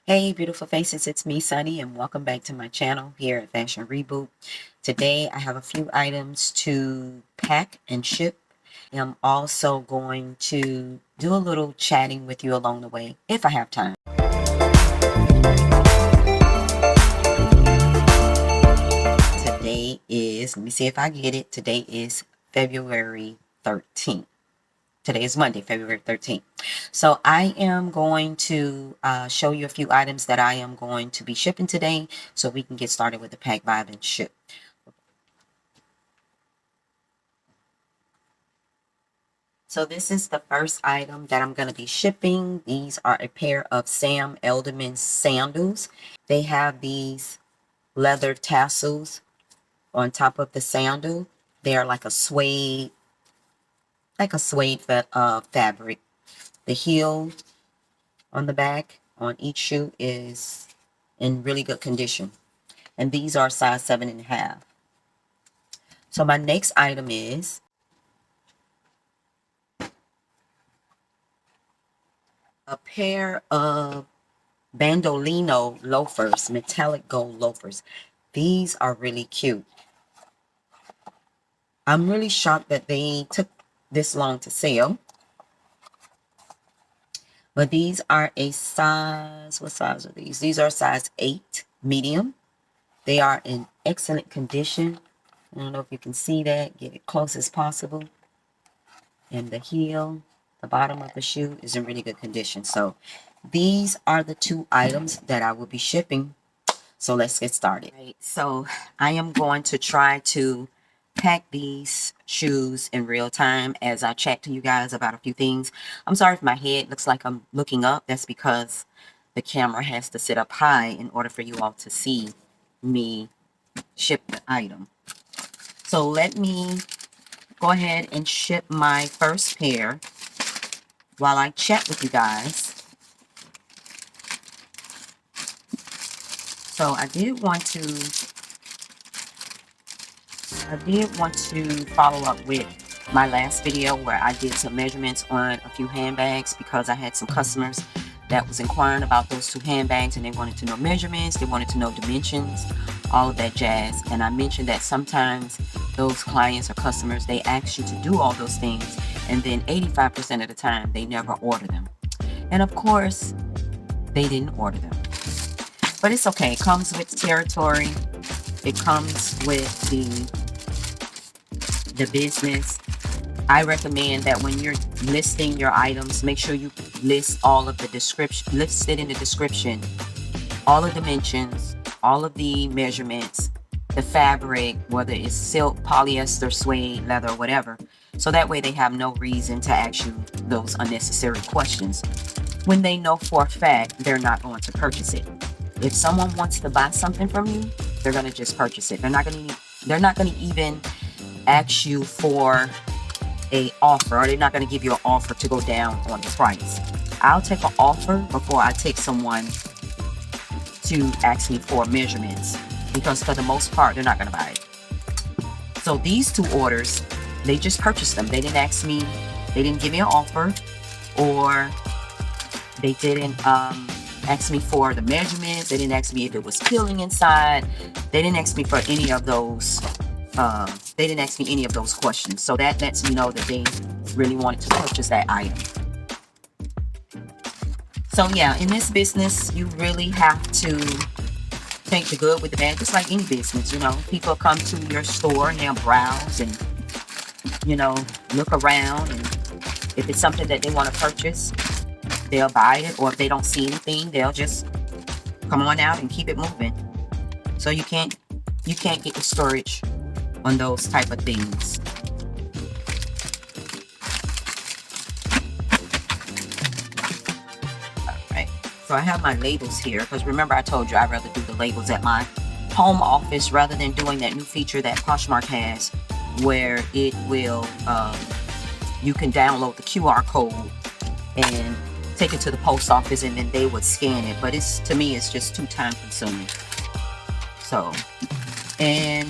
Hey beautiful faces, it's me Sunny and welcome back to my channel here at Fashion Reboot. Today I have a few items to pack and ship. I'm also going to do a little chatting with you along the way if I have time. Today is, let me see if I get it, today is February 13th. Today is Monday, February 13th. So I am going to show you a few items that I am going to be shipping today so we can get started with the pack, vibe, and ship. So this is the first item that I'm going to be shipping. These are a pair of Sam Elderman sandals. They have these leather tassels on top of the sandal. They are like a suede fabric. The heel on the back on each shoe is in really good condition, and these are size 7.5. So my next item is a pair of bandolino loafers, metallic gold loafers. These are really cute. I'm really shocked that they took this long to sell. But these are a size, what size are these? These are size 8, medium. They are in excellent condition. I don't know if you can see that. Get it close as possible. And the heel, the bottom of the shoe is in really good condition. So these are the two items that I will be shipping. So let's get started. Right, so I am going to try to pack these shoes in real time as I chat to you guys about a few things. I'm sorry if my head looks like I'm looking up. That's because the camera has to sit up high in order for you all to see me ship the item. So let me go ahead and ship my first pair while I chat with you guys. So I did want to follow up with my last video where I did some measurements on a few handbags because I had some customers that was inquiring about those two handbags and they wanted to know measurements, they wanted to know dimensions, all of that jazz. And I mentioned that sometimes those clients or customers, they ask you to do all those things and then 85% of the time they never order them. And of course, they didn't order them. But it's okay. It comes with territory. It comes with the business. I recommend that when you're listing your items, make sure you list all of the description, list it in the description, all the dimensions, all of the measurements, the fabric, whether it's silk, polyester, suede, leather, whatever. So that way they have no reason to ask you those unnecessary questions when they know for a fact they're not going to purchase it. If someone wants to buy something from you, they're going to just purchase it. They're not going to even ask you for a offer, or they're not going to give you an offer to go down on the price. I'll take an offer before I take someone to ask me for measurements, because for the most part they're not going to buy it. So these two orders, they just purchased them. They didn't ask me, they didn't give me an offer, or they didn't ask me for the measurements. They didn't ask me if it was peeling inside. They didn't ask me for any of those they didn't ask me any of those questions. So that lets me know that they really wanted to purchase that item. So yeah, in this business, you really have to take the good with the bad, just like any business. You know, people come to your store and they'll browse and, you know, look around. And if it's something that they want to purchase, they'll buy it. Or if they don't see anything, they'll just come on out and keep it moving. So you can't get discouraged on those type of things. Alright, so I have my labels here because remember I told you I'd rather do the labels at my home office rather than doing that new feature that Poshmark has where it will you can download the QR code and take it to the post office and then they would scan it. But it's, to me, it's just too time consuming. So, and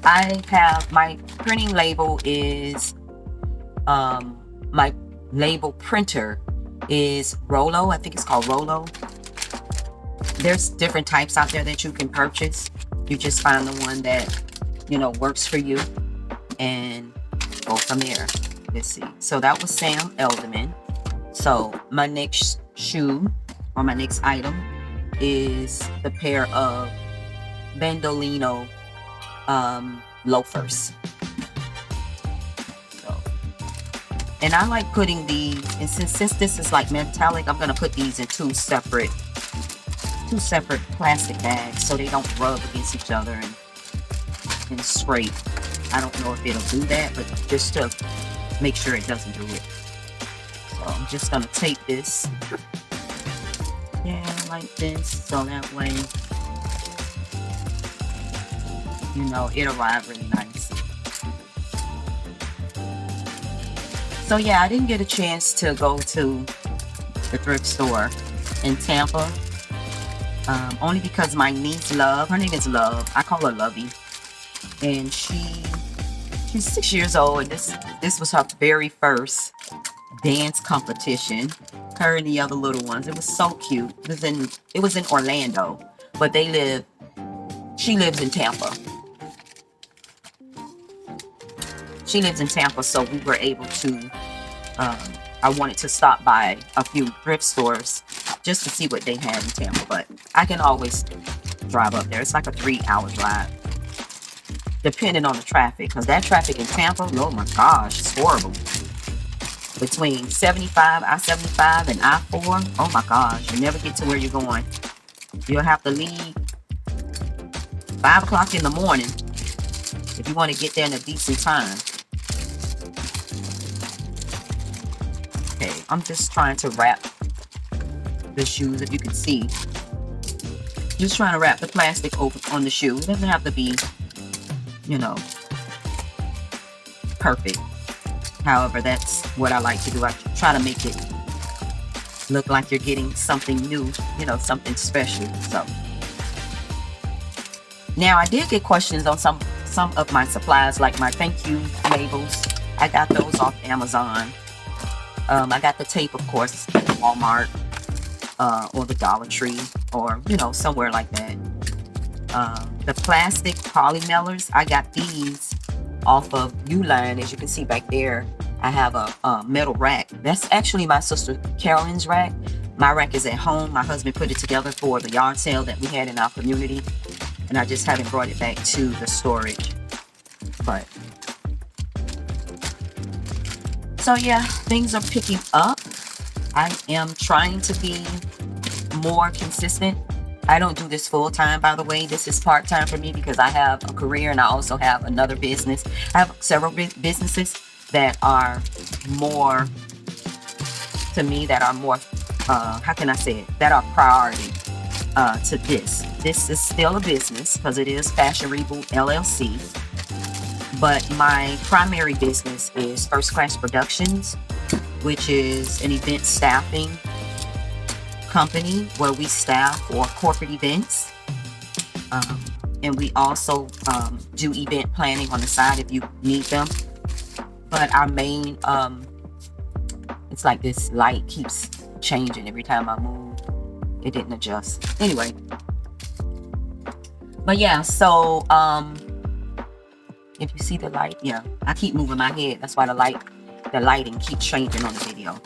I have my printing label is my label printer is Rollo. I think it's called Rollo. There's different types out there that you can purchase. You just find the one that, works for you and go from there. Let's see. So that was Sam Elderman. So my next shoe or my next item is the pair of Bandolino loafers. So, and I like putting these, and since this is like metallic, I'm gonna put these in two separate plastic bags so they don't rub against each other and scrape. I don't know if it'll do that, but just to make sure it doesn't do it. So I'm just gonna tape this, like this, so that way, it'll ride really nice. So yeah, I didn't get a chance to go to the thrift store in Tampa, only because my niece Love, her name is Love, I call her Lovey, and she's 6 years old, and this was her very first dance competition. Her and the other little ones. It was so cute. It was in Orlando, but she lives in Tampa. She lives in Tampa, so we were able to, I wanted to stop by a few thrift stores just to see what they had in Tampa, but I can always drive up there. It's like a 3-hour drive, depending on the traffic, because that traffic in Tampa, oh my gosh, it's horrible. Between I-75 and I-4, oh my gosh, you never get to where you're going. You'll have to leave 5 o'clock in the morning if you want to get there in a decent time. Okay, I'm just trying to wrap the shoes, if you can see. Just trying to wrap the plastic over on the shoe. It doesn't have to be, perfect. However, that's what I like to do. I try to make it look like you're getting something new, something special. So now I did get questions on some of my supplies, like my thank you labels. I got those off Amazon. I got the tape, of course, at Walmart or the Dollar Tree, or somewhere like that. The plastic polymailers, I got these off of Uline. As you can see back there, I have a metal rack. That's actually my sister Carolyn's rack. My rack is at home. My husband put it together for the yard sale that we had in our community, and I just haven't brought it back to the storage. But so yeah, things are picking up. I am trying to be more consistent. I don't do this full time, by the way. This is part time for me because I have a career and I also have another business. I have several businesses that are more, to me, that are more, how can I say it? That are priority to this. This is still a business because it is Fashion Reboot LLC. But my primary business is First Class Productions, which is an event staffing company where we staff for corporate events, and we also do event planning on the side if you need them. But our main, it's like this light keeps changing every time I move. It didn't adjust anyway. But yeah, so if you see the light, yeah, I keep moving my head. That's why the lighting keeps changing on the video.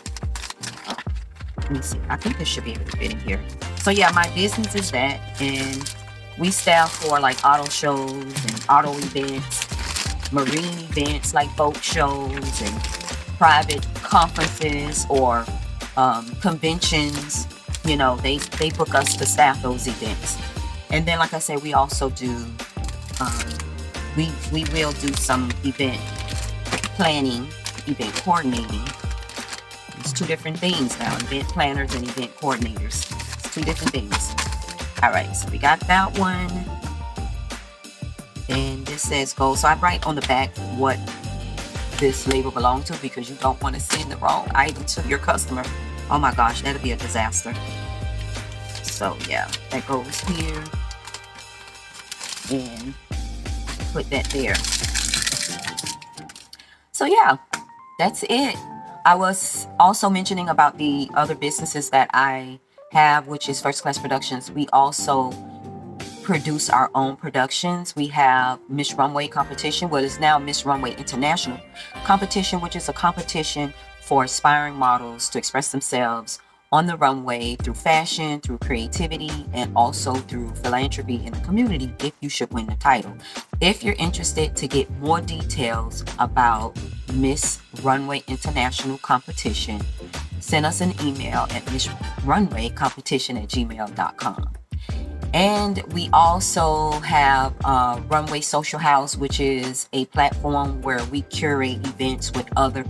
Let me see. I think this should be able to fit in here. So yeah, my business is that, and we staff for like auto shows and auto events, marine events like boat shows, and private conferences or conventions. They book us to staff those events. And then, like I said, we also do we will do some event planning, event coordinating. It's two different things now, event planners and event coordinators. It's two different things. All right, so we got that one. And this says gold. So I write on the back what this label belongs to, because you don't want to send the wrong item to your customer. Oh my gosh, that'll be a disaster. So yeah, that goes here. And put that there. So yeah, that's it. I was also mentioning about the other businesses that I have, which is First Class Productions, we also produce our own productions. We have Miss Runway competition, well, it's now Miss Runway International competition, which is a competition for aspiring models to express themselves on the runway through fashion, through creativity, and also through philanthropy in the community if you should win the title. If you're interested to get more details about Miss Runway International competition, send us an email at missrunwaycompetition@gmail.com. And we also have Runway Social House, which is a platform where we curate events with other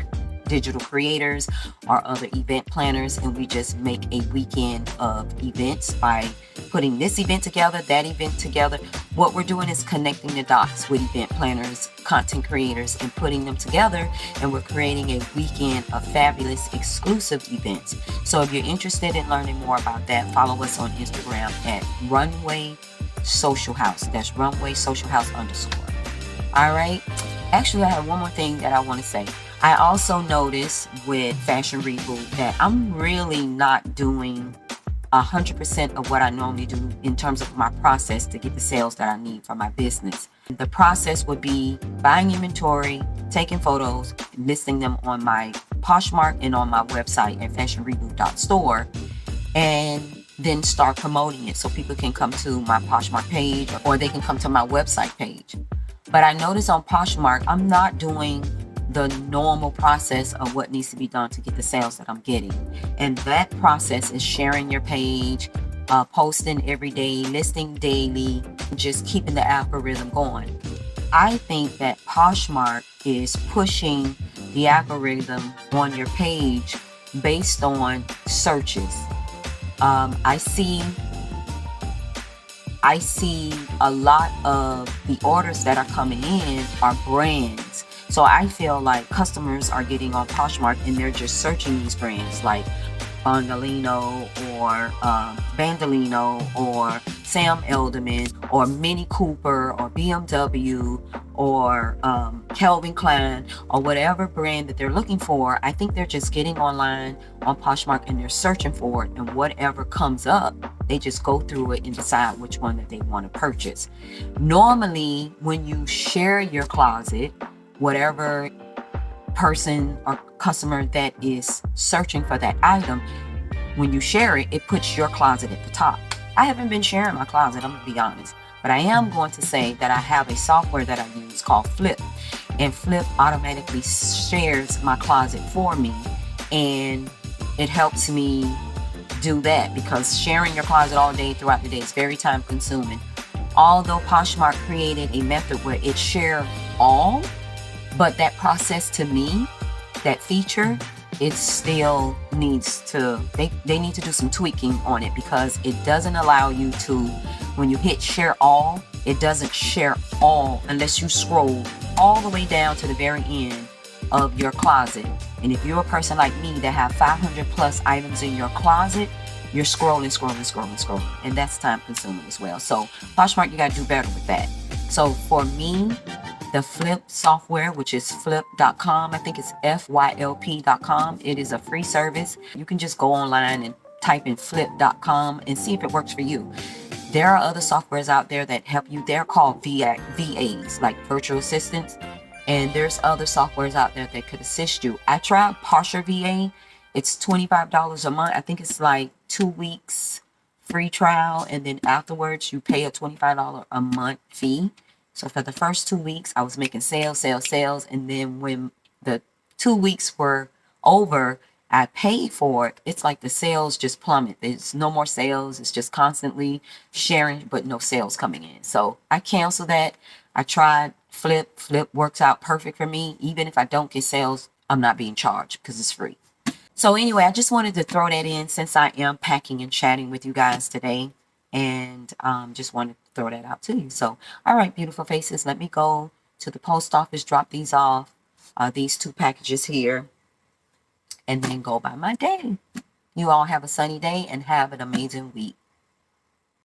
digital creators or other event planners, and we just make a weekend of events by putting this event together, that event together. What we're doing is connecting the dots with event planners, content creators, and putting them together, and we're creating a weekend of fabulous exclusive events. So if you're interested in learning more about that, follow us on Instagram at Runway Social House. That's Runway Social House _ all right. Actually, I have one more thing that I want to say. I also noticed with Fashion Reboot that I'm really not doing 100% of what I normally do in terms of my process to get the sales that I need for my business. The process would be buying inventory, taking photos, listing them on my Poshmark and on my website at fashionreboot.store, and then start promoting it so people can come to my Poshmark page or they can come to my website page. But I notice on Poshmark, I'm not doing the normal process of what needs to be done to get the sales that I'm getting. And that process is sharing your page, posting every day, listing daily, just keeping the algorithm going. I think that Poshmark is pushing the algorithm on your page based on searches. I see a lot of the orders that are coming in are brands. So I feel like customers are getting on Poshmark and they're just searching these brands like Bondolino or Bandolino or Sam Elderman or Mini Cooper or BMW or Calvin Klein or whatever brand that they're looking for. I think they're just getting online on Poshmark and they're searching for it, and whatever comes up, they just go through it and decide which one that they want to purchase. Normally, when you share your closet, whatever person or customer that is searching for that item, when you share it, it puts your closet at the top. I haven't been sharing my closet, I'm gonna be honest, but I am going to say that I have a software that I use called Flip, and Flip automatically shares my closet for me, and it helps me do that because sharing your closet all day throughout the day is very time consuming. Although Poshmark created a method where it shared all, but that process, to me, that feature, it still needs to, they need to do some tweaking on it, because it doesn't allow you to, when you hit share all, it doesn't share all unless you scroll all the way down to the very end of your closet. And if you're a person like me that have 500 plus items in your closet, you're scrolling, and that's time consuming as well. So Poshmark, you gotta do better with that. So for me, the Flip software, which is flip.com, I think it's FYLP.com. It is a free service. You can just go online and type in flip.com and see if it works for you. There are other softwares out there that help you. They're called VAs, like virtual assistants. And there's other softwares out there that could assist you. I tried Partial VA. It's $25 a month. I think it's like 2 weeks free trial. And then afterwards, you pay a $25 a month fee. So for the first 2 weeks, I was making sales. And then when the 2 weeks were over, I paid for it. It's like the sales just plummet. There's no more sales. It's just constantly sharing, but no sales coming in. So I canceled that. I tried Flip. Flip works out perfect for me. Even if I don't get sales, I'm not being charged because it's free. So anyway, I just wanted to throw that in since I am packing and chatting with you guys today. And just wanted to throw that out to you. So, all right, beautiful faces, let me go to the post office, drop these off, these 2 packages here, and then go by my day. You all have a sunny day and have an amazing week.